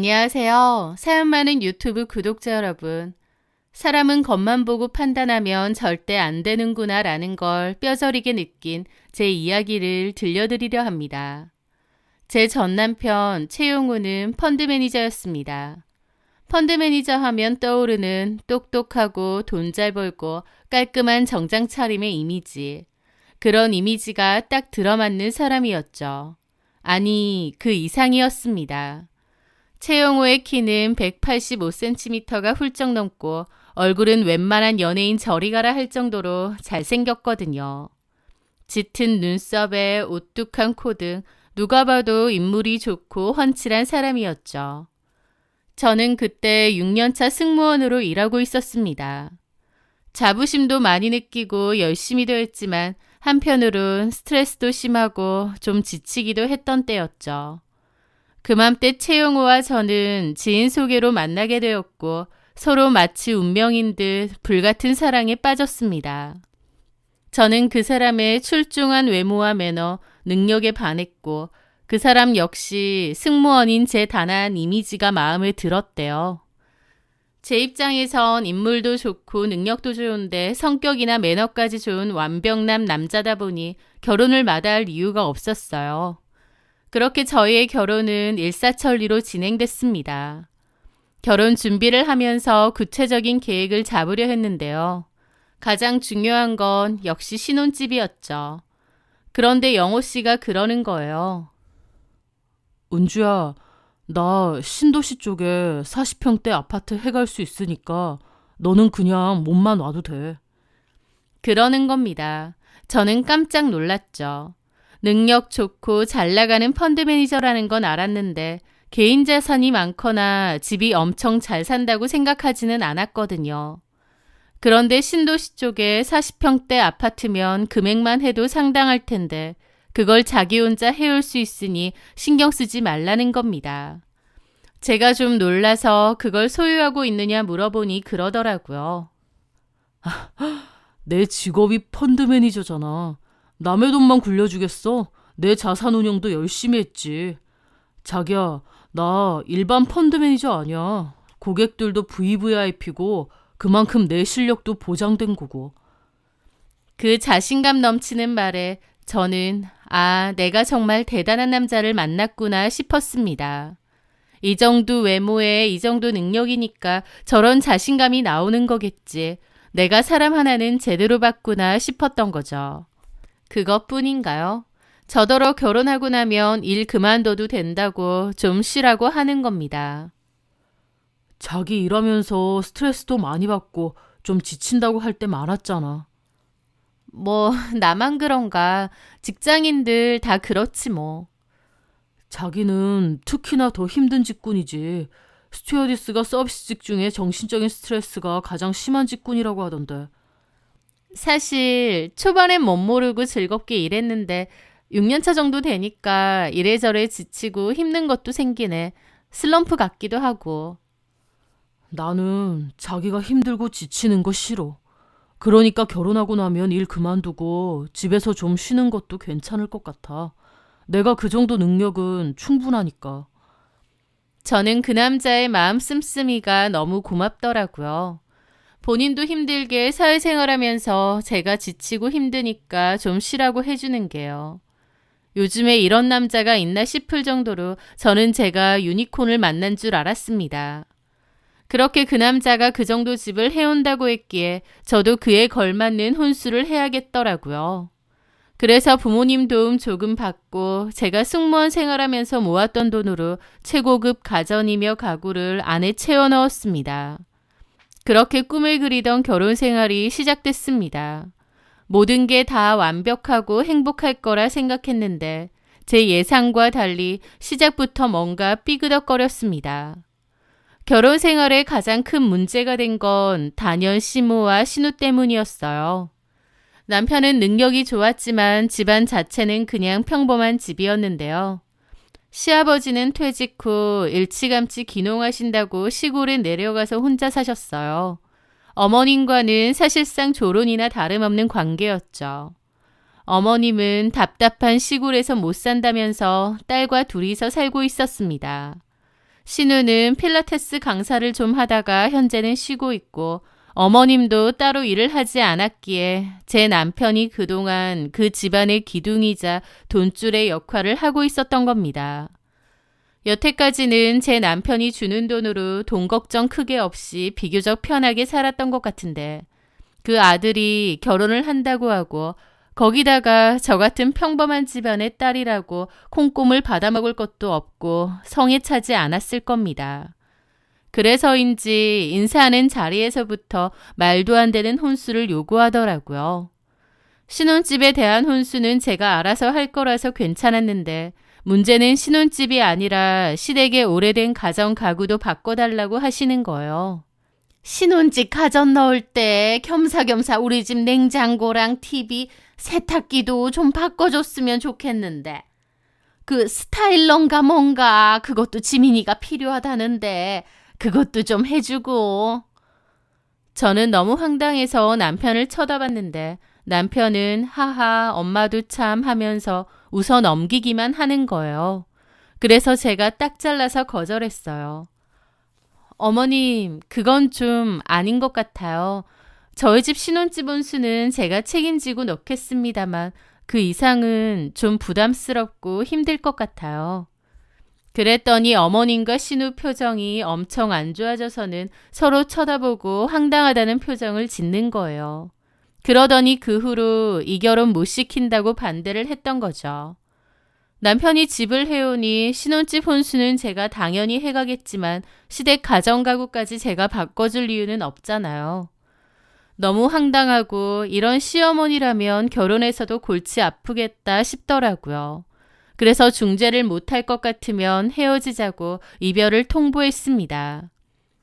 안녕하세요. 사연 많은 유튜브 구독자 여러분. 사람은 겉만 보고 판단하면 절대 안 되는구나 라는 걸 뼈저리게 느낀 제 이야기를 들려드리려 합니다. 제 전 남편 최용우는 펀드 매니저였습니다. 펀드 매니저 하면 떠오르는 똑똑하고 돈 잘 벌고 깔끔한 정장 차림의 이미지. 그런 이미지가 딱 들어맞는 사람이었죠. 아니, 그 이상이었습니다. 최용우의 키는 185cm가 훌쩍 넘고 얼굴은 웬만한 연예인 저리 가라 할 정도로 잘생겼거든요. 짙은 눈썹에 오뚝한 코 등 누가 봐도 인물이 좋고 훤칠한 사람이었죠. 저는 그때 6년차 승무원으로 일하고 있었습니다. 자부심도 많이 느끼고 열심히도 했지만 한편으론 스트레스도 심하고 좀 지치기도 했던 때였죠. 그맘때 최용우와 저는 지인 소개로 만나게 되었고 서로 마치 운명인 듯 불같은 사랑에 빠졌습니다. 저는 그 사람의 출중한 외모와 매너, 능력에 반했고 그 사람 역시 승무원인 제 단아한 이미지가 마음에 들었대요. 제 입장에선 인물도 좋고 능력도 좋은데 성격이나 매너까지 좋은 완벽남 남자다 보니 결혼을 마다할 이유가 없었어요. 그렇게 저희의 결혼은 일사천리로 진행됐습니다. 결혼 준비를 하면서 구체적인 계획을 잡으려 했는데요. 가장 중요한 건 역시 신혼집이었죠. 그런데 영호 씨가 그러는 거예요. 은주야, 나 신도시 쪽에 40평대 아파트 해갈 수 있으니까 너는 그냥 몸만 와도 돼. 그러는 겁니다. 저는 깜짝 놀랐죠. 능력 좋고 잘 나가는 펀드 매니저라는 건 알았는데 개인 자산이 많거나 집이 엄청 잘 산다고 생각하지는 않았거든요. 그런데 신도시 쪽에 40평대 아파트면 금액만 해도 상당할 텐데 그걸 자기 혼자 해올 수 있으니 신경 쓰지 말라는 겁니다. 제가 좀 놀라서 그걸 소유하고 있느냐 물어보니 그러더라고요. 내 직업이 펀드 매니저잖아. 남의 돈만 굴려주겠어? 내 자산 운용도 열심히 했지. 자기야, 나 일반 펀드 매니저 아니야. 고객들도 VVIP고 그만큼 내 실력도 보장된 거고. 그 자신감 넘치는 말에 저는 내가 정말 대단한 남자를 만났구나 싶었습니다. 이 정도 외모에 이 정도 능력이니까 저런 자신감이 나오는 거겠지. 내가 사람 하나는 제대로 봤구나 싶었던 거죠. 그것뿐인가요? 저더러 결혼하고 나면 일 그만둬도 된다고 좀 쉬라고 하는 겁니다. 자기 일하면서 스트레스도 많이 받고 좀 지친다고 할 때 많았잖아. 나만 그런가. 직장인들 다 그렇지 뭐. 자기는 특히나 더 힘든 직군이지. 스튜어디스가 서비스직 중에 정신적인 스트레스가 가장 심한 직군이라고 하던데. 사실 초반엔 못 모르고 즐겁게 일했는데 6년차 정도 되니까 이래저래 지치고 힘든 것도 생기네. 슬럼프 같기도 하고. 나는 자기가 힘들고 지치는 거 싫어. 그러니까 결혼하고 나면 일 그만두고 집에서 좀 쉬는 것도 괜찮을 것 같아. 내가 그 정도 능력은 충분하니까. 저는 그 남자의 마음 씀씀이가 너무 고맙더라고요. 본인도 힘들게 사회생활하면서 제가 지치고 힘드니까 좀 쉬라고 해주는 게요. 요즘에 이런 남자가 있나 싶을 정도로 저는 제가 유니콘을 만난 줄 알았습니다. 그렇게 그 남자가 그 정도 집을 해온다고 했기에 저도 그에 걸맞는 혼수를 해야겠더라고요. 그래서 부모님 도움 조금 받고 제가 승무원 생활하면서 모았던 돈으로 최고급 가전이며 가구를 안에 채워 넣었습니다. 그렇게 꿈을 그리던 결혼 생활이 시작됐습니다. 모든 게 다 완벽하고 행복할 거라 생각했는데 제 예상과 달리 시작부터 뭔가 삐그덕거렸습니다. 결혼 생활에 가장 큰 문제가 된 건 단연 시모와 신우 때문이었어요. 남편은 능력이 좋았지만 집안 자체는 그냥 평범한 집이었는데요. 시아버지는 퇴직 후 일찌감치 귀농하신다고 시골에 내려가서 혼자 사셨어요. 어머님과는 사실상 조론이나 다름없는 관계였죠. 어머님은 답답한 시골에서 못 산다면서 딸과 둘이서 살고 있었습니다. 신우는 필라테스 강사를 좀 하다가 현재는 쉬고 있고 어머님도 따로 일을 하지 않았기에 제 남편이 그동안 그 집안의 기둥이자 돈줄의 역할을 하고 있었던 겁니다. 여태까지는 제 남편이 주는 돈으로 돈 걱정 크게 없이 비교적 편하게 살았던 것 같은데 그 아들이 결혼을 한다고 하고 거기다가 저 같은 평범한 집안의 딸이라고 콩고물 받아먹을 것도 없고 성에 차지 않았을 겁니다. 그래서인지 인사하는 자리에서부터 말도 안 되는 혼수를 요구하더라고요. 신혼집에 대한 혼수는 제가 알아서 할 거라서 괜찮았는데 문제는 신혼집이 아니라 시댁의 오래된 가정 가구도 바꿔달라고 하시는 거예요. 신혼집 가전 넣을 때 겸사겸사 우리 집 냉장고랑 TV, 세탁기도 좀 바꿔줬으면 좋겠는데. 그 스타일러인가 뭔가 그것도 지민이가 필요하다는데 그것도 좀 해주고. 저는 너무 황당해서 남편을 쳐다봤는데 남편은 하하 엄마도 참 하면서 웃어 넘기기만 하는 거예요. 그래서 제가 딱 잘라서 거절했어요. 어머님, 그건 좀 아닌 것 같아요. 저희 집 신혼집 혼수는 제가 책임지고 넣겠습니다만 그 이상은 좀 부담스럽고 힘들 것 같아요. 그랬더니 어머님과 신우 표정이 엄청 안 좋아져서는 서로 쳐다보고 황당하다는 표정을 짓는 거예요. 그러더니 그 후로 이 결혼 못 시킨다고 반대를 했던 거죠. 남편이 집을 해오니 신혼집 혼수는 제가 당연히 해가겠지만 시댁 가정가구까지 제가 바꿔줄 이유는 없잖아요. 너무 황당하고 이런 시어머니라면 결혼해서도 골치 아프겠다 싶더라고요. 그래서 중재를 못할 것 같으면 헤어지자고 이별을 통보했습니다.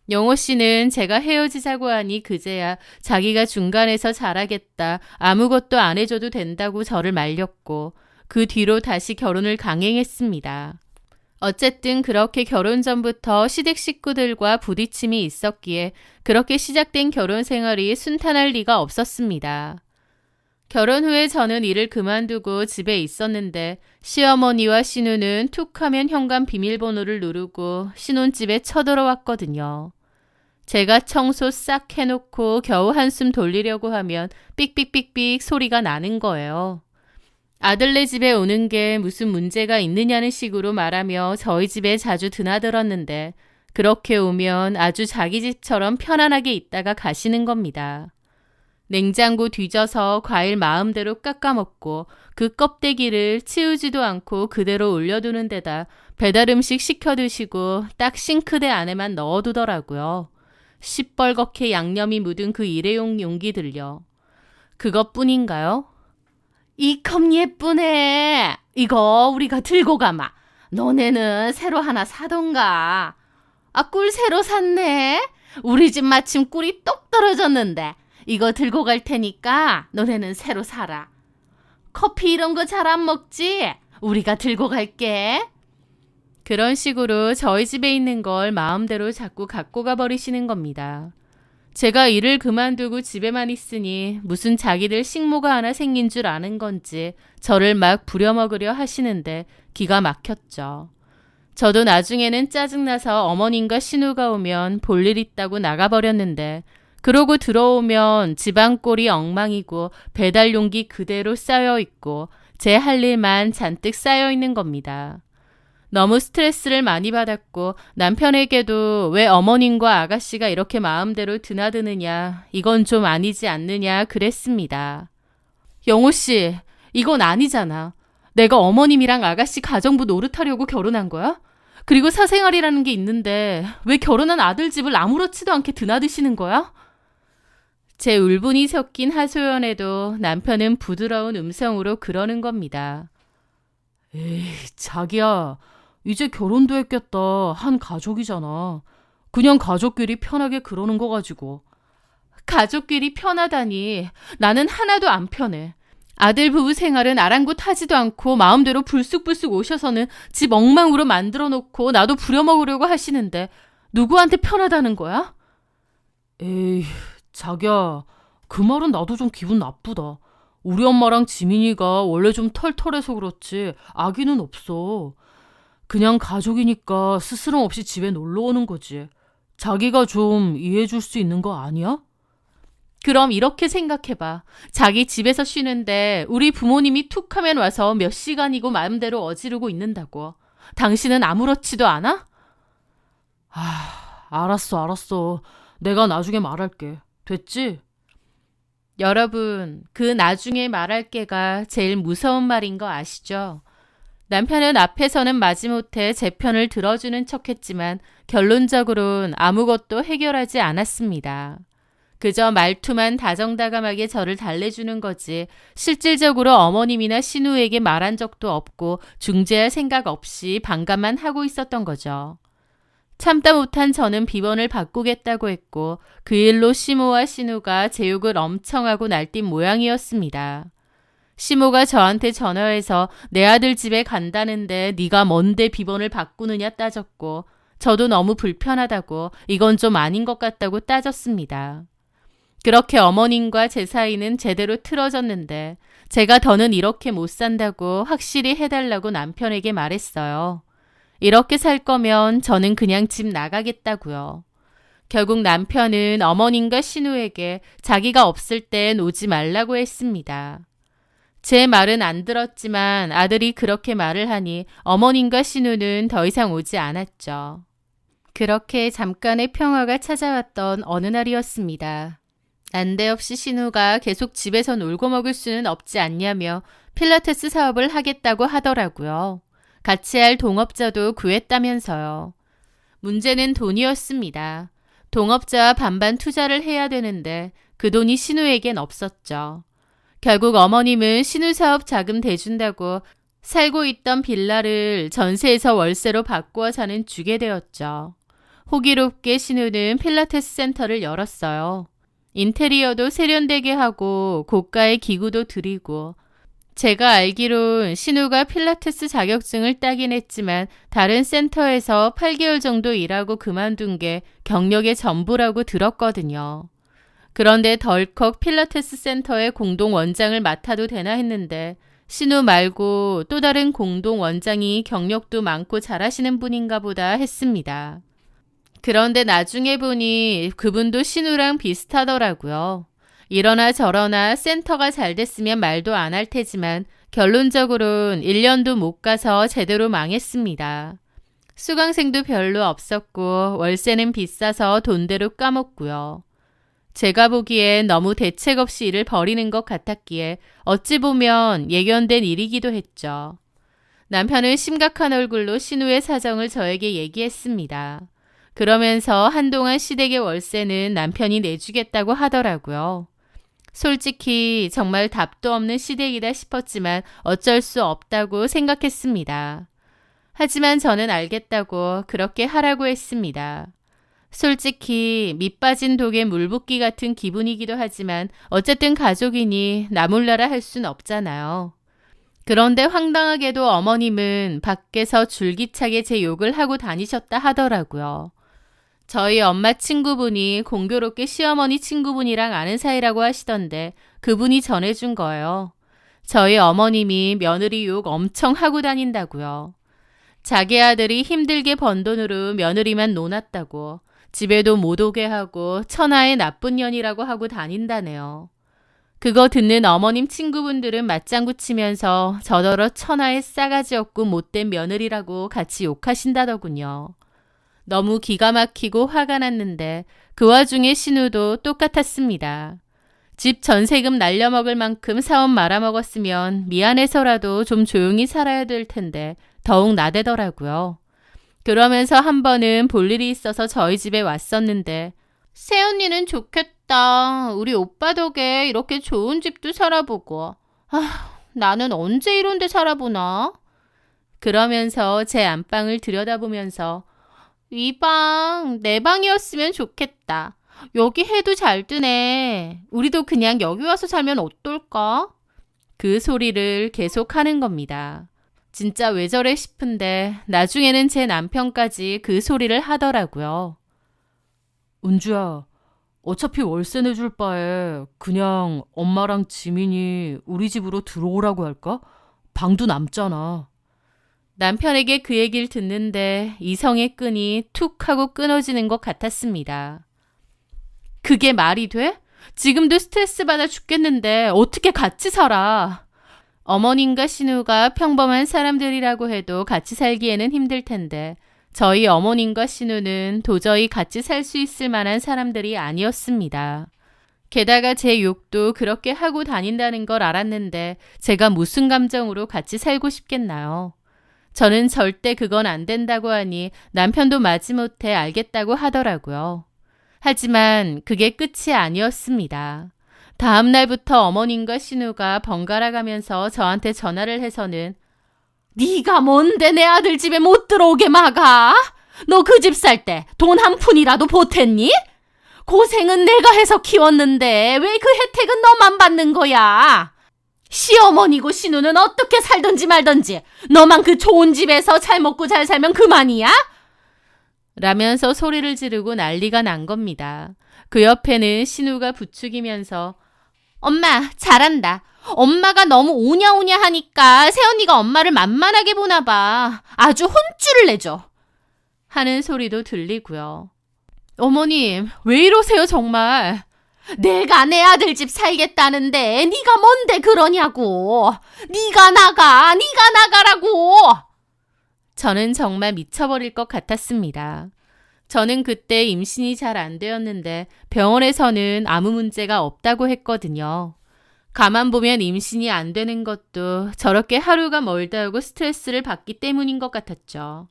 영호 씨는 제가 헤어지자고 하니 그제야 자기가 중간에서 잘하겠다, 아무것도 안 해줘도 된다고 저를 말렸고 그 뒤로 다시 결혼을 강행했습니다. 어쨌든 그렇게 결혼 전부터 시댁 식구들과 부딪힘이 있었기에 그렇게 시작된 결혼 생활이 순탄할 리가 없었습니다. 결혼 후에 저는 일을 그만두고 집에 있었는데 시어머니와 신우는 툭하면 현관 비밀번호를 누르고 신혼집에 쳐들어왔거든요. 제가 청소 싹 해놓고 겨우 한숨 돌리려고 하면 삑삑삑삑 소리가 나는 거예요. 아들네 집에 오는 게 무슨 문제가 있느냐는 식으로 말하며 저희 집에 자주 드나들었는데 그렇게 오면 아주 자기 집처럼 편안하게 있다가 가시는 겁니다. 냉장고 뒤져서 과일 마음대로 깎아먹고 그 껍데기를 치우지도 않고 그대로 올려두는 데다 배달 음식 시켜 드시고 딱 싱크대 안에만 넣어두더라고요. 시뻘겋게 양념이 묻은 그 일회용 용기들요. 그것뿐인가요? 이 컵 예쁘네. 이거 우리가 들고 가마. 너네는 새로 하나 사던가. 아, 꿀 새로 샀네. 우리 집 마침 꿀이 똑 떨어졌는데 이거 들고 갈 테니까 너네는 새로 사라. 커피 이런 거 잘 안 먹지? 우리가 들고 갈게. 그런 식으로 저희 집에 있는 걸 마음대로 자꾸 갖고 가버리시는 겁니다. 제가 일을 그만두고 집에만 있으니 무슨 자기들 식모가 하나 생긴 줄 아는 건지 저를 막 부려먹으려 하시는데 기가 막혔죠. 저도 나중에는 짜증나서 어머님과 신우가 오면 볼일 있다고 나가버렸는데 그러고 들어오면 집안 꼴이 엉망이고 배달 용기 그대로 쌓여있고 제 할 일만 잔뜩 쌓여있는 겁니다. 너무 스트레스를 많이 받았고 남편에게도 왜 어머님과 아가씨가 이렇게 마음대로 드나드느냐, 이건 좀 아니지 않느냐 그랬습니다. 영호 씨, 이건 아니잖아. 내가 어머님이랑 아가씨 가정부 노릇하려고 결혼한 거야? 그리고 사생활이라는 게 있는데 왜 결혼한 아들 집을 아무렇지도 않게 드나드시는 거야? 제 울분이 섞인 하소연에도 남편은 부드러운 음성으로 그러는 겁니다. 에이, 자기야. 이제 결혼도 했겠다. 한 가족이잖아. 그냥 가족끼리 편하게 그러는 거 가지고. 가족끼리 편하다니. 나는 하나도 안 편해. 아들 부부 생활은 아랑곳하지도 않고 마음대로 불쑥불쑥 오셔서는 집 엉망으로 만들어 놓고 나도 부려먹으려고 하시는데 누구한테 편하다는 거야? 에이, 자기야. 그 말은 나도 좀 기분 나쁘다. 우리 엄마랑 지민이가 원래 좀 털털해서 그렇지 아기는 없어. 그냥 가족이니까 스스럼 없이 집에 놀러 오는 거지. 자기가 좀 이해해 줄 수 있는 거 아니야? 그럼 이렇게 생각해봐. 자기 집에서 쉬는데 우리 부모님이 툭 하면 와서 몇 시간이고 마음대로 어지르고 있는다고. 당신은 아무렇지도 않아? 알았어. 내가 나중에 말할게. 됐지? 여러분, 그 나중에 말할게가 제일 무서운 말인 거 아시죠? 남편은 앞에서는 마지못해 제 편을 들어주는 척했지만 결론적으로는 아무것도 해결하지 않았습니다. 그저 말투만 다정다감하게 저를 달래주는 거지 실질적으로 어머님이나 신우에게 말한 적도 없고 중재할 생각 없이 반감만 하고 있었던 거죠. 참다 못한 저는 비번을 바꾸겠다고 했고 그 일로 시모와 신우가 제 욕을 엄청 하고 날뛴 모양이었습니다. 시모가 저한테 전화해서 내 아들 집에 간다는데 네가 뭔데 비번을 바꾸느냐 따졌고 저도 너무 불편하다고 이건 좀 아닌 것 같다고 따졌습니다. 그렇게 어머님과 제 사이는 제대로 틀어졌는데 제가 더는 이렇게 못 산다고 확실히 해달라고 남편에게 말했어요. 이렇게 살 거면 저는 그냥 집 나가겠다고요. 결국 남편은 어머님과 신우에게 자기가 없을 땐 오지 말라고 했습니다. 제 말은 안 들었지만 아들이 그렇게 말을 하니 어머님과 신우는 더 이상 오지 않았죠. 그렇게 잠깐의 평화가 찾아왔던 어느 날이었습니다. 난데없이 신우가 계속 집에서 놀고 먹을 수는 없지 않냐며 필라테스 사업을 하겠다고 하더라고요. 같이 할 동업자도 구했다면서요. 문제는 돈이었습니다. 동업자와 반반 투자를 해야 되는데 그 돈이 신우에겐 없었죠. 결국 어머님은 신우 사업 자금 대준다고 살고 있던 빌라를 전세에서 월세로 바꾸어 사는 주게 되었죠. 호기롭게 신우는 필라테스 센터를 열었어요. 인테리어도 세련되게 하고 고가의 기구도 드리고 제가 알기론 신우가 필라테스 자격증을 따긴 했지만 다른 센터에서 8개월 정도 일하고 그만둔 게 경력의 전부라고 들었거든요. 그런데 덜컥 필라테스 센터의 공동 원장을 맡아도 되나 했는데 신우 말고 또 다른 공동 원장이 경력도 많고 잘하시는 분인가 보다 했습니다. 그런데 나중에 보니 그분도 신우랑 비슷하더라고요. 이러나 저러나 센터가 잘 됐으면 말도 안 할 테지만 결론적으로는 1년도 못 가서 제대로 망했습니다. 수강생도 별로 없었고 월세는 비싸서 돈대로 까먹고요. 제가 보기엔 너무 대책 없이 일을 벌이는 것 같았기에 어찌 보면 예견된 일이기도 했죠. 남편은 심각한 얼굴로 신우의 사정을 저에게 얘기했습니다. 그러면서 한동안 시댁의 월세는 남편이 내주겠다고 하더라고요. 솔직히 정말 답도 없는 시댁이다 싶었지만 어쩔 수 없다고 생각했습니다. 하지만 저는 알겠다고 그렇게 하라고 했습니다. 솔직히 밑 빠진 독에 물 붓기 같은 기분이기도 하지만 어쨌든 가족이니 나몰라라 할 순 없잖아요. 그런데 황당하게도 어머님은 밖에서 줄기차게 제 욕을 하고 다니셨다 하더라고요. 저희 엄마 친구분이 공교롭게 시어머니 친구분이랑 아는 사이라고 하시던데 그분이 전해준 거예요. 저희 어머님이 며느리 욕 엄청 하고 다닌다고요. 자기 아들이 힘들게 번 돈으로 며느리만 논았다고 집에도 못 오게 하고 천하의 나쁜 년이라고 하고 다닌다네요. 그거 듣는 어머님 친구분들은 맞장구 치면서 저더러 천하의 싸가지 없고 못된 며느리라고 같이 욕하신다더군요. 너무 기가 막히고 화가 났는데 그 와중에 신우도 똑같았습니다. 집 전세금 날려먹을 만큼 사업 말아먹었으면 미안해서라도 좀 조용히 살아야 될 텐데 더욱 나대더라고요. 그러면서 한 번은 볼 일이 있어서 저희 집에 왔었는데 새언니는 좋겠다. 우리 오빠 덕에 이렇게 좋은 집도 살아보고. 나는 언제 이런 데 살아보나? 그러면서 제 안방을 들여다보면서 이 방, 내 방이었으면 좋겠다. 여기 해도 잘 뜨네. 우리도 그냥 여기 와서 살면 어떨까? 그 소리를 계속 하는 겁니다. 진짜 왜 저래 싶은데 나중에는 제 남편까지 그 소리를 하더라고요. 은주야, 어차피 월세 내줄 바에 그냥 엄마랑 지민이 우리 집으로 들어오라고 할까? 방도 남잖아. 남편에게 그 얘기를 듣는데 이성의 끈이 툭 하고 끊어지는 것 같았습니다. 그게 말이 돼? 지금도 스트레스 받아 죽겠는데 어떻게 같이 살아? 어머님과 신우가 평범한 사람들이라고 해도 같이 살기에는 힘들 텐데 저희 어머님과 신우는 도저히 같이 살 수 있을 만한 사람들이 아니었습니다. 게다가 제 욕도 그렇게 하고 다닌다는 걸 알았는데 제가 무슨 감정으로 같이 살고 싶겠나요? 저는 절대 그건 안 된다고 하니 남편도 마지못해 알겠다고 하더라고요. 하지만 그게 끝이 아니었습니다. 다음 날부터 어머님과 신우가 번갈아 가면서 저한테 전화를 해서는 네가 뭔데 내 아들 집에 못 들어오게 막아? 너 그 집 살 때 돈 한 푼이라도 보탰니? 고생은 내가 해서 키웠는데 왜 그 혜택은 너만 받는 거야? 시어머니고 신우는 어떻게 살든지 말든지 너만 그 좋은 집에서 잘 먹고 잘 살면 그만이야? 라면서 소리를 지르고 난리가 난 겁니다. 그 옆에는 신우가 부추기면서 엄마 잘한다. 엄마가 너무 오냐오냐 하니까 새언니가 엄마를 만만하게 보나 봐. 아주 혼쭐을 내줘. 하는 소리도 들리고요. 어머님 왜 이러세요 정말. 내가 내 아들 집 살겠다는데 네가 뭔데 그러냐고. 네가 나가라고. 저는 정말 미쳐버릴 것 같았습니다. 저는 그때 임신이 잘 안 되었는데 병원에서는 아무 문제가 없다고 했거든요. 가만 보면 임신이 안 되는 것도 저렇게 하루가 멀다 하고 스트레스를 받기 때문인 것 같았죠.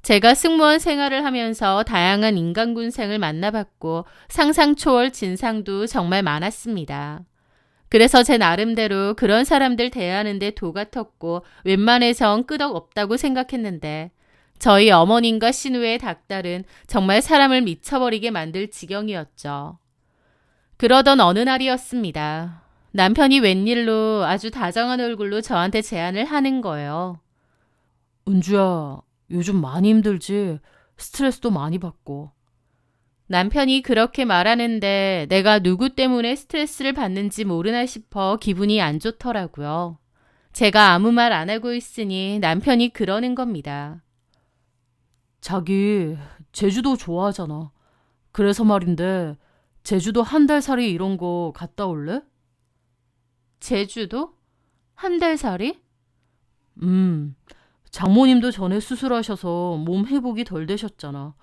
제가 승무원 생활을 하면서 다양한 인간군생을 만나봤고 상상 초월 진상도 정말 많았습니다. 그래서 제 나름대로 그런 사람들 대하는데 도 같았고 웬만해선 끄덕없다고 생각했는데 저희 어머님과 신우의 닭달은 정말 사람을 미쳐버리게 만들 지경이었죠. 그러던 어느 날이었습니다. 남편이 웬일로 아주 다정한 얼굴로 저한테 제안을 하는 거예요. 은주야, 요즘 많이 힘들지? 스트레스도 많이 받고. 남편이 그렇게 말하는데 내가 누구 때문에 스트레스를 받는지 모르나 싶어 기분이 안 좋더라고요. 제가 아무 말 안 하고 있으니 남편이 그러는 겁니다. 자기 제주도 좋아하잖아. 그래서 말인데 제주도 한 달 살이 이런 거 갔다 올래? 제주도? 한 달 살이? 장모님도 전에 수술하셔서 몸 회복이 덜 되셨잖아.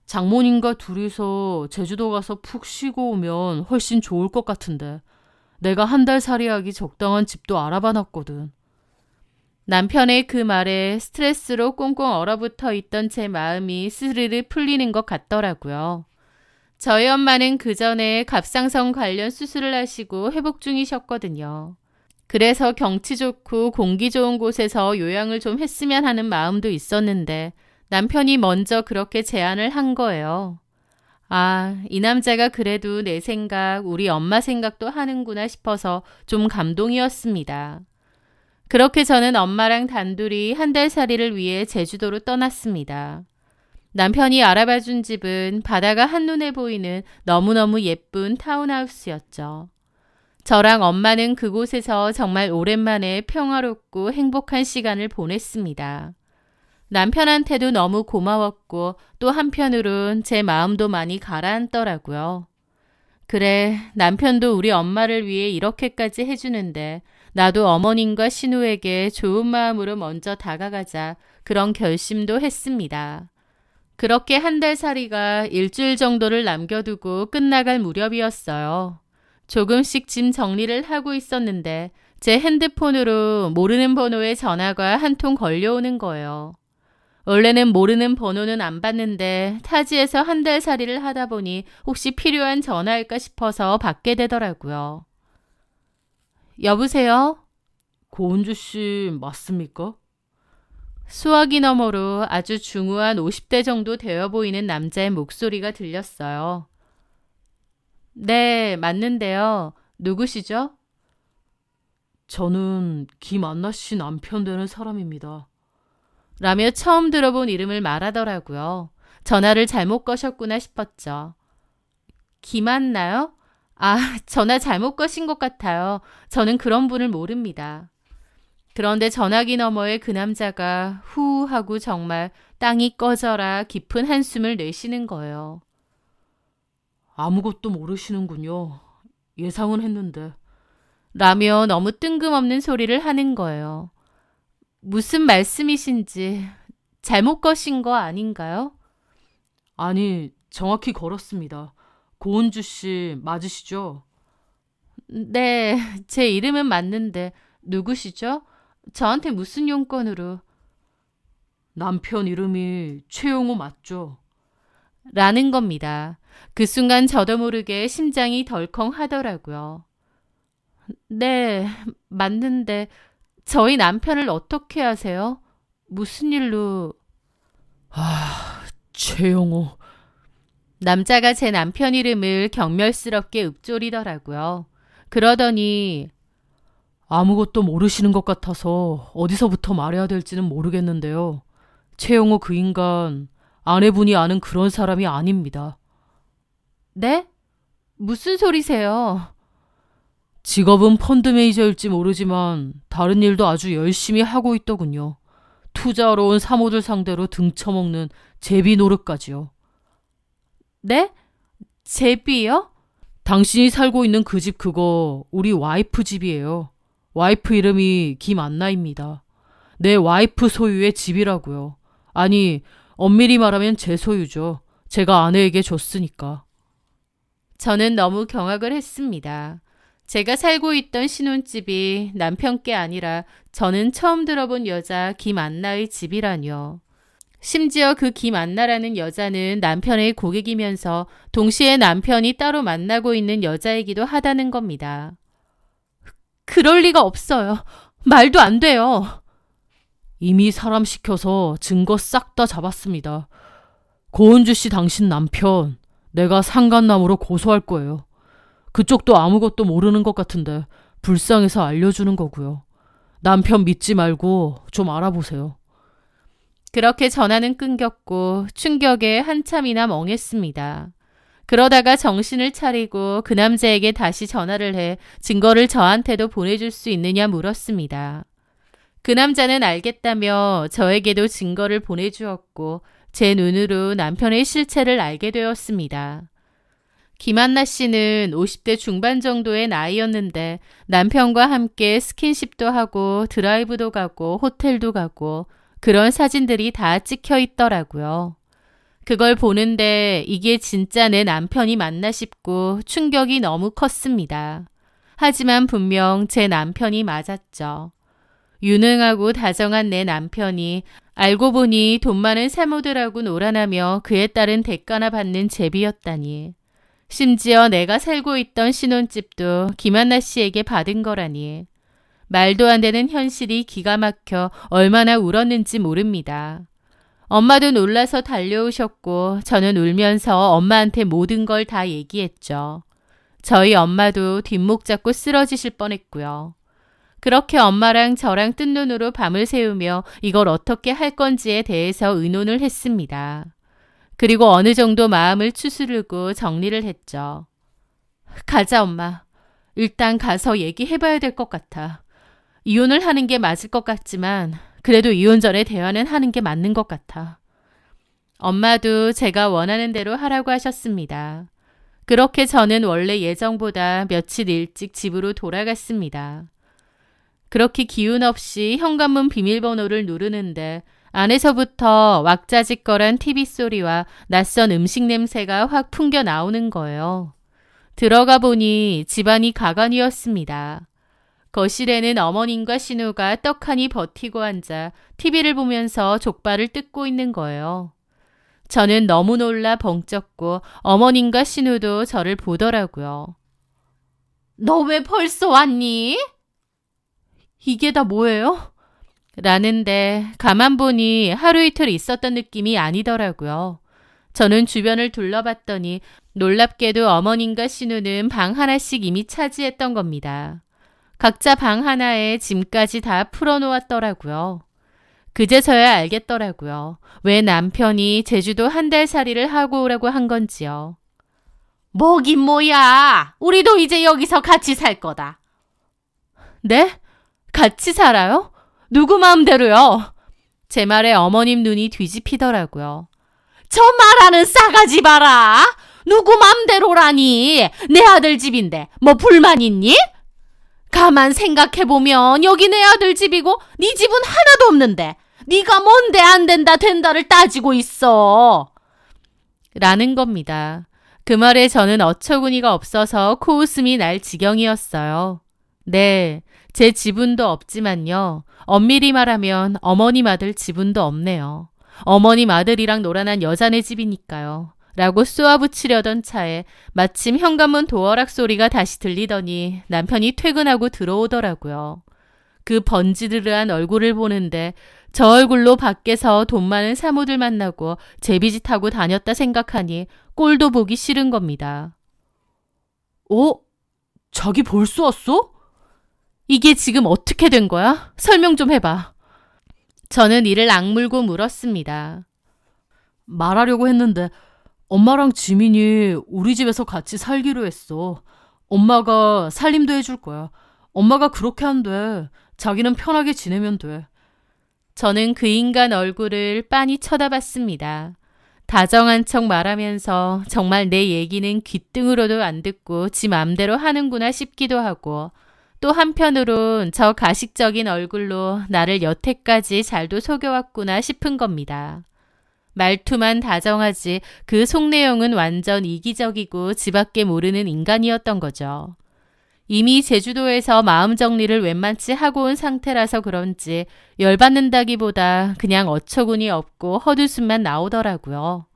장모님과 둘이서 제주도 가서 푹 쉬고 오면 훨씬 좋을 것 같은데. 내가 한 달 살이하기 적당한 집도 알아봐 놨거든. 남편의 그 말에 스트레스로 꽁꽁 얼어붙어 있던 제 마음이 스르르 풀리는 것 같더라고요. 저희 엄마는 그 전에 갑상선 관련 수술을 하시고 회복 중이셨거든요. 그래서 경치 좋고 공기 좋은 곳에서 요양을 좀 했으면 하는 마음도 있었는데 남편이 먼저 그렇게 제안을 한 거예요. 아, 이 남자가 그래도 내 생각, 우리 엄마 생각도 하는구나 싶어서 좀 감동이었습니다. 그렇게 저는 엄마랑 단둘이 한 달 살이를 위해 제주도로 떠났습니다. 남편이 알아봐준 집은 바다가 한눈에 보이는 너무너무 예쁜 타운하우스였죠. 저랑 엄마는 그곳에서 정말 오랜만에 평화롭고 행복한 시간을 보냈습니다. 남편한테도 너무 고마웠고 또 한편으론 제 마음도 많이 가라앉더라고요. 그래, 남편도 우리 엄마를 위해 이렇게까지 해주는데 나도 어머님과 신우에게 좋은 마음으로 먼저 다가가자 그런 결심도 했습니다. 그렇게 한 달 살이가 일주일 정도를 남겨두고 끝나갈 무렵이었어요. 조금씩 짐 정리를 하고 있었는데 제 핸드폰으로 모르는 번호의 전화가 한 통 걸려오는 거예요. 원래는 모르는 번호는 안 받는데 타지에서 한 달 살이를 하다 보니 혹시 필요한 전화일까 싶어서 받게 되더라고요. 여보세요? 고은주 씨 맞습니까? 수화기 너머로 아주 중후한 50대 정도 되어 보이는 남자의 목소리가 들렸어요. 네, 맞는데요. 누구시죠? 저는 김안나 씨 남편 되는 사람입니다. 라며 처음 들어본 이름을 말하더라고요. 전화를 잘못 거셨구나 싶었죠. 김안나요? 아, 전화 잘못 거신 것 같아요. 저는 그런 분을 모릅니다. 그런데 전화기 너머의 그 남자가 후 하고 정말 땅이 꺼져라 깊은 한숨을 내쉬는 거예요. 아무것도 모르시는군요. 예상은 했는데. 라며 너무 뜬금없는 소리를 하는 거예요. 무슨 말씀이신지 잘못 거신 거 아닌가요? 아니, 정확히 걸었습니다. 고은주 씨 맞으시죠? 네, 제 이름은 맞는데 누구시죠? 저한테 무슨 용건으로? 남편 이름이 최용호 맞죠? 라는 겁니다. 그 순간 저도 모르게 심장이 덜컹 하더라고요. 네, 맞는데 저희 남편을 어떻게 아세요? 무슨 일로? 최용호. 남자가 제 남편 이름을 경멸스럽게 읊조리더라고요. 그러더니 아무것도 모르시는 것 같아서 어디서부터 말해야 될지는 모르겠는데요. 최용호 그 인간 아내분이 아는 그런 사람이 아닙니다. 네? 무슨 소리세요? 직업은 펀드 매니저일지 모르지만 다른 일도 아주 열심히 하고 있더군요. 투자하러 온 사모들 상대로 등쳐먹는 제비 노릇까지요. 네? 제비요? 당신이 살고 있는 그 집 그거 우리 와이프 집이에요. 와이프 이름이 김안나입니다. 내 와이프 소유의 집이라고요. 아니, 엄밀히 말하면 제 소유죠. 제가 아내에게 줬으니까. 저는 너무 경악을 했습니다. 제가 살고 있던 신혼집이 남편께 아니라 저는 처음 들어본 여자 김안나의 집이라뇨. 심지어 그 김안나라는 여자는 남편의 고객이면서 동시에 남편이 따로 만나고 있는 여자이기도 하다는 겁니다. 그럴 리가 없어요. 말도 안 돼요. 이미 사람 시켜서 증거 싹 다 잡았습니다. 고은주 씨 당신 남편 내가 상간남으로 고소할 거예요. 그쪽도 아무것도 모르는 것 같은데 불쌍해서 알려주는 거고요. 남편 믿지 말고 좀 알아보세요. 그렇게 전화는 끊겼고 충격에 한참이나 멍했습니다. 그러다가 정신을 차리고 그 남자에게 다시 전화를 해 증거를 저한테도 보내줄 수 있느냐 물었습니다. 그 남자는 알겠다며 저에게도 증거를 보내주었고 제 눈으로 남편의 실체를 알게 되었습니다. 김한나 씨는 50대 중반 정도의 나이였는데 남편과 함께 스킨십도 하고 드라이브도 가고 호텔도 가고 그런 사진들이 다 찍혀 있더라고요. 그걸 보는데 이게 진짜 내 남편이 맞나 싶고 충격이 너무 컸습니다. 하지만 분명 제 남편이 맞았죠. 유능하고 다정한 내 남편이 알고 보니 돈 많은 사모들하고 놀아나며 그에 따른 대가나 받는 제비였다니. 심지어 내가 살고 있던 신혼집도 김한나 씨에게 받은 거라니. 말도 안 되는 현실이 기가 막혀 얼마나 울었는지 모릅니다. 엄마도 놀라서 달려오셨고 저는 울면서 엄마한테 모든 걸 다 얘기했죠. 저희 엄마도 뒷목 잡고 쓰러지실 뻔했고요. 그렇게 엄마랑 저랑 뜬 눈으로 밤을 새우며 이걸 어떻게 할 건지에 대해서 의논을 했습니다. 그리고 어느 정도 마음을 추스르고 정리를 했죠. 가자 엄마. 일단 가서 얘기해봐야 될 것 같아. 이혼을 하는 게 맞을 것 같지만 그래도 이혼 전에 대화는 하는 게 맞는 것 같아. 엄마도 제가 원하는 대로 하라고 하셨습니다. 그렇게 저는 원래 예정보다 며칠 일찍 집으로 돌아갔습니다. 그렇게 기운 없이 현관문 비밀번호를 누르는데 안에서부터 왁자지껄한 TV 소리와 낯선 음식 냄새가 확 풍겨 나오는 거예요. 들어가 보니 집안이 가관이었습니다. 거실에는 어머님과 신우가 떡하니 버티고 앉아 TV를 보면서 족발을 뜯고 있는 거예요. 저는 너무 놀라 벙쪘고 어머님과 신우도 저를 보더라고요. 너 왜 벌써 왔니? 이게 다 뭐예요? 라는데 가만 보니 하루 이틀 있었던 느낌이 아니더라고요. 저는 주변을 둘러봤더니 놀랍게도 어머님과 신우는 방 하나씩 이미 차지했던 겁니다. 각자 방 하나에 짐까지 다 풀어놓았더라고요. 그제서야 알겠더라고요. 왜 남편이 제주도 한 달 살이를 하고 오라고 한 건지요. 뭐긴 뭐야. 우리도 이제 여기서 같이 살 거다. 네? 같이 살아요? 누구 마음대로요? 제 말에 어머님 눈이 뒤집히더라고요. 저 말하는 싸가지 봐라. 누구 맘대로라니. 내 아들 집인데 뭐 불만 있니? 가만 생각해보면 여기 내 아들 집이고 네 집은 하나도 없는데 네가 뭔데 안 된다 된다를 따지고 있어. 라는 겁니다. 그 말에 저는 어처구니가 없어서 코웃음이 날 지경이었어요. 네, 제 지분도 없지만요. 엄밀히 말하면 어머님 아들 지분도 없네요. 어머님 아들이랑 놀아난 여자네 집이니까요. 라고 쏘아붙이려던 차에 마침 현관문 도어락 소리가 다시 들리더니 남편이 퇴근하고 들어오더라고요. 그 번지르르한 얼굴을 보는데 저 얼굴로 밖에서 돈 많은 사모들 만나고 제비짓하고 다녔다 생각하니 꼴도 보기 싫은 겁니다. 자기 벌써 왔어? 이게 지금 어떻게 된 거야? 설명 좀 해봐. 저는 이를 악물고 물었습니다. 말하려고 했는데 엄마랑 지민이 우리 집에서 같이 살기로 했어. 엄마가 살림도 해줄 거야. 엄마가 그렇게 한대. 자기는 편하게 지내면 돼. 저는 그 인간 얼굴을 빤히 쳐다봤습니다. 다정한 척 말하면서 정말 내 얘기는 귓등으로도 안 듣고 지 맘대로 하는구나 싶기도 하고 또 한편으론 저 가식적인 얼굴로 나를 여태까지 잘도 속여왔구나 싶은 겁니다. 말투만 다정하지 그 속내용은 완전 이기적이고 지밖에 모르는 인간이었던 거죠. 이미 제주도에서 마음 정리를 웬만치 하고 온 상태라서 그런지 열받는다기보다 그냥 어처구니 없고 헛웃음만 나오더라고요.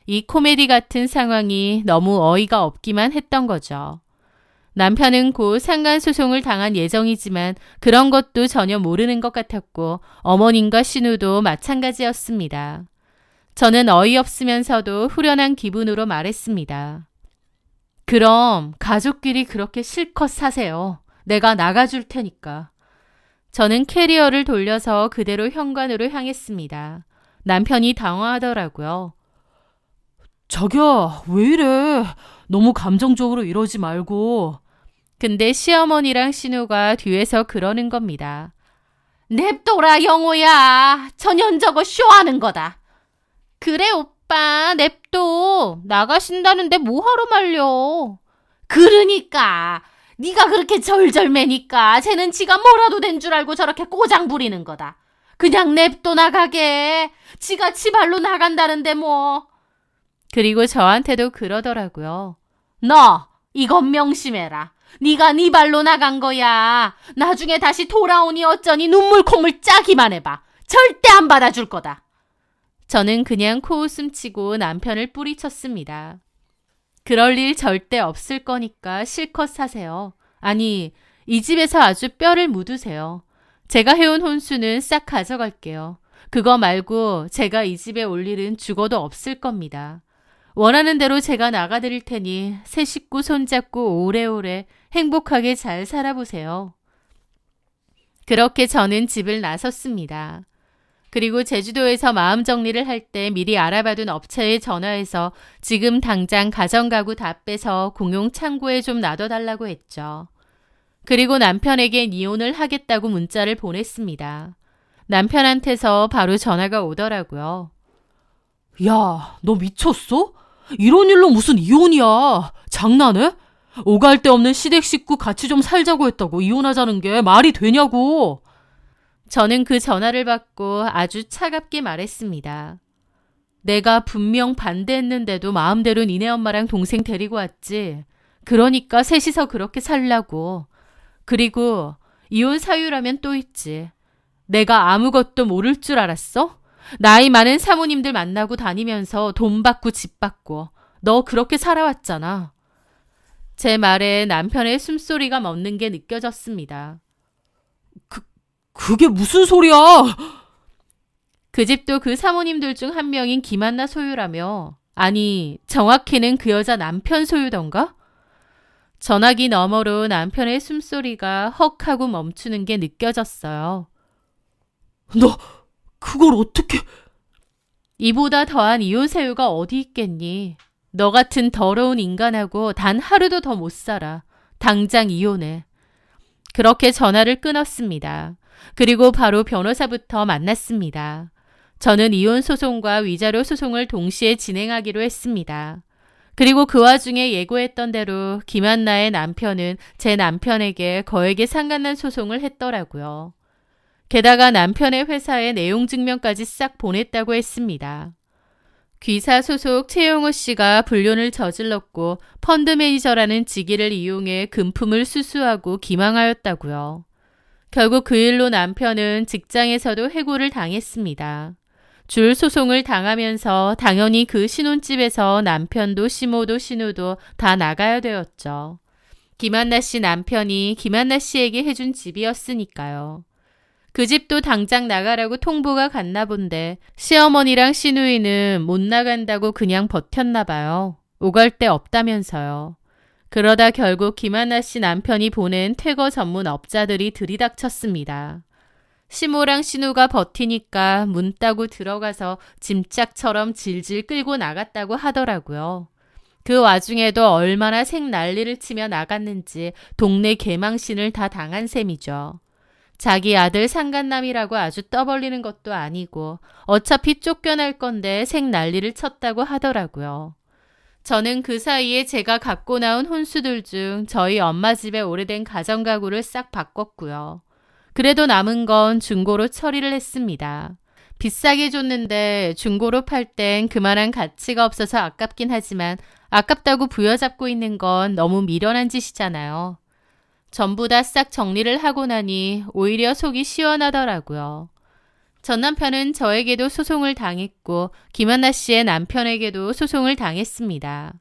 이 코미디 같은 상황이 너무 어이가 없기만 했던 거죠. 남편은 곧 상간소송을 당한 예정이지만 그런 것도 전혀 모르는 것 같았고 어머님과 신우도 마찬가지였습니다. 저는 어이없으면서도 후련한 기분으로 말했습니다. 그럼 가족끼리 그렇게 실컷 사세요. 내가 나가줄 테니까. 저는 캐리어를 돌려서 그대로 현관으로 향했습니다. 남편이 당황하더라고요. 자기야, 왜 이래? 너무 감정적으로 이러지 말고. 근데 시어머니랑 신우가 뒤에서 그러는 겁니다. 냅둬라 영호야. 전현 저거 쇼하는 거다. 그래 오빠 냅둬. 나가신다는데 뭐하러 말려. 그러니까 네가 그렇게 절절매니까 쟤는 지가 뭐라도 된 줄 알고 저렇게 꼬장 부리는 거다. 그냥 냅둬 나가게. 지가 지 발로 나간다는데 뭐. 그리고 저한테도 그러더라고요. 너 이건 명심해라. 네가 네 발로 나간 거야. 나중에 다시 돌아오니 어쩌니 눈물 콧물 짜기만 해봐. 절대 안 받아줄 거다. 저는 그냥 코웃음 치고 남편을 뿌리쳤습니다. 그럴 일 절대 없을 거니까 실컷 사세요. 아니, 이 집에서 아주 뼈를 묻으세요. 제가 해온 혼수는 싹 가져갈게요. 그거 말고 제가 이 집에 올 일은 죽어도 없을 겁니다. 원하는 대로 제가 나가드릴 테니 새 식구 손잡고 오래오래 행복하게 잘 살아보세요. 그렇게 저는 집을 나섰습니다. 그리고 제주도에서 마음 정리를 할 때 미리 알아봐둔 업체에 전화해서 지금 당장 가정가구 다 빼서 공용 창고에 좀 놔둬달라고 했죠. 그리고 남편에겐 이혼을 하겠다고 문자를 보냈습니다. 남편한테서 바로 전화가 오더라고요. 야, 너 미쳤어? 이런 일로 무슨 이혼이야. 장난해? 오갈 데 없는 시댁 식구 같이 좀 살자고 했다고 이혼하자는 게 말이 되냐고. 저는 그 전화를 받고 아주 차갑게 말했습니다. 내가 분명 반대했는데도 마음대로 니네 엄마랑 동생 데리고 왔지. 그러니까 셋이서 그렇게 살라고. 그리고 이혼 사유라면 또 있지. 내가 아무것도 모를 줄 알았어? 나이 많은 사모님들 만나고 다니면서 돈 받고 집 받고 너 그렇게 살아왔잖아. 제 말에 남편의 숨소리가 멎는 게 느껴졌습니다. 그게 무슨 소리야? 그 집도 그 사모님들 중 한 명인 김한나 소유라며. 아니, 정확히는 그 여자 남편 소유던가? 전화기 너머로 남편의 숨소리가 헉 하고 멈추는 게 느껴졌어요. 너 그걸 어떻게... 이보다 더한 이혼 사유가 어디 있겠니? 너 같은 더러운 인간하고 단 하루도 더 못 살아. 당장 이혼해. 그렇게 전화를 끊었습니다. 그리고 바로 변호사부터 만났습니다. 저는 이혼 소송과 위자료 소송을 동시에 진행하기로 했습니다. 그리고 그 와중에 예고했던 대로 김한나의 남편은 제 남편에게 거액의 상간난 소송을 했더라고요. 게다가 남편의 회사에 내용 증명까지 싹 보냈다고 했습니다. 귀사 소속 최용호 씨가 불륜을 저질렀고 펀드 매니저라는 직위를 이용해 금품을 수수하고 기망하였다고요. 결국 그 일로 남편은 직장에서도 해고를 당했습니다. 줄 소송을 당하면서 당연히 그 신혼집에서 남편도 시모도 신우도 다 나가야 되었죠. 김한나 씨 남편이 김한나 씨에게 해준 집이었으니까요. 그 집도 당장 나가라고 통보가 갔나 본데 시어머니랑 시누이는 못 나간다고 그냥 버텼나 봐요. 오갈 데 없다면서요. 그러다 결국 김한나 씨 남편이 보낸 퇴거 전문 업자들이 들이닥쳤습니다. 시모랑 신우가 버티니까 문 따고 들어가서 짐짝처럼 질질 끌고 나갔다고 하더라고요. 그 와중에도 얼마나 생난리를 치며 나갔는지 동네 개망신을 다 당한 셈이죠. 자기 아들 상간남이라고 아주 떠벌리는 것도 아니고 어차피 쫓겨날 건데 생난리를 쳤다고 하더라고요. 저는 그 사이에 제가 갖고 나온 혼수들 중 저희 엄마 집에 오래된 가정가구를 싹 바꿨고요. 그래도 남은 건 중고로 처리를 했습니다. 비싸게 줬는데 중고로 팔 땐 그만한 가치가 없어서 아깝긴 하지만 아깝다고 부여잡고 있는 건 너무 미련한 짓이잖아요. 전부 다 싹 정리를 하고 나니 오히려 속이 시원하더라고요. 전 남편은 저에게도 소송을 당했고 김한나 씨의 남편에게도 소송을 당했습니다.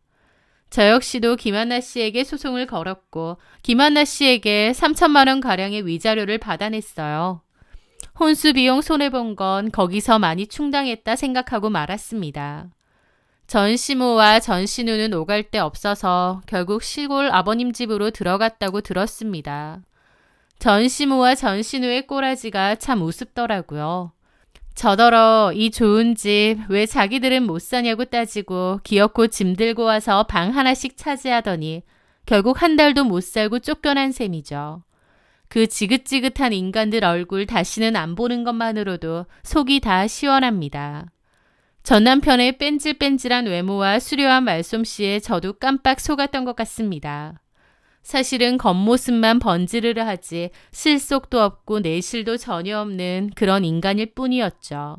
저 역시도 김한나 씨에게 소송을 걸었고 김한나 씨에게 3천만 원 가량의 위자료를 받아냈어요. 혼수 비용 손해본 건 거기서 많이 충당했다 생각하고 말았습니다. 전 시모와 전 신우는 오갈 데 없어서 결국 시골 아버님 집으로 들어갔다고 들었습니다. 전 시모와 전 신우의 꼬라지가 참 우습더라고요. 저더러 이 좋은 집 왜 자기들은 못 사냐고 따지고 기어코 짐 들고 와서 방 하나씩 차지하더니 결국 한 달도 못 살고 쫓겨난 셈이죠. 그 지긋지긋한 인간들 얼굴 다시는 안 보는 것만으로도 속이 다 시원합니다. 전 남편의 뺀질뺀질한 외모와 수려한 말솜씨에 저도 깜빡 속았던 것 같습니다. 사실은 겉모습만 번지르르 하지 실속도 없고 내실도 전혀 없는 그런 인간일 뿐이었죠.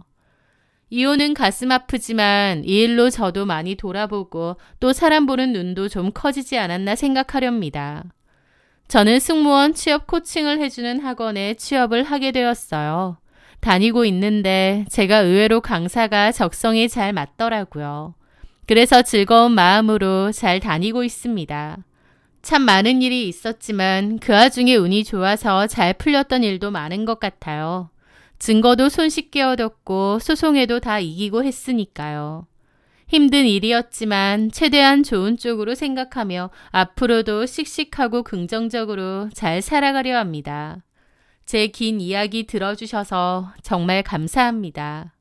이혼은 가슴 아프지만 이 일로 저도 많이 돌아보고 또 사람 보는 눈도 좀 커지지 않았나 생각하렵니다. 저는 승무원 취업 코칭을 해주는 학원에 취업을 하게 되었어요. 다니고 있는데 제가 의외로 강사가 적성에 잘 맞더라고요. 그래서 즐거운 마음으로 잘 다니고 있습니다. 참 많은 일이 있었지만 그 와중에 운이 좋아서 잘 풀렸던 일도 많은 것 같아요. 증거도 손쉽게 얻었고 소송에도 다 이기고 했으니까요. 힘든 일이었지만 최대한 좋은 쪽으로 생각하며 앞으로도 씩씩하고 긍정적으로 잘 살아가려 합니다. 제 긴 이야기 들어주셔서 정말 감사합니다.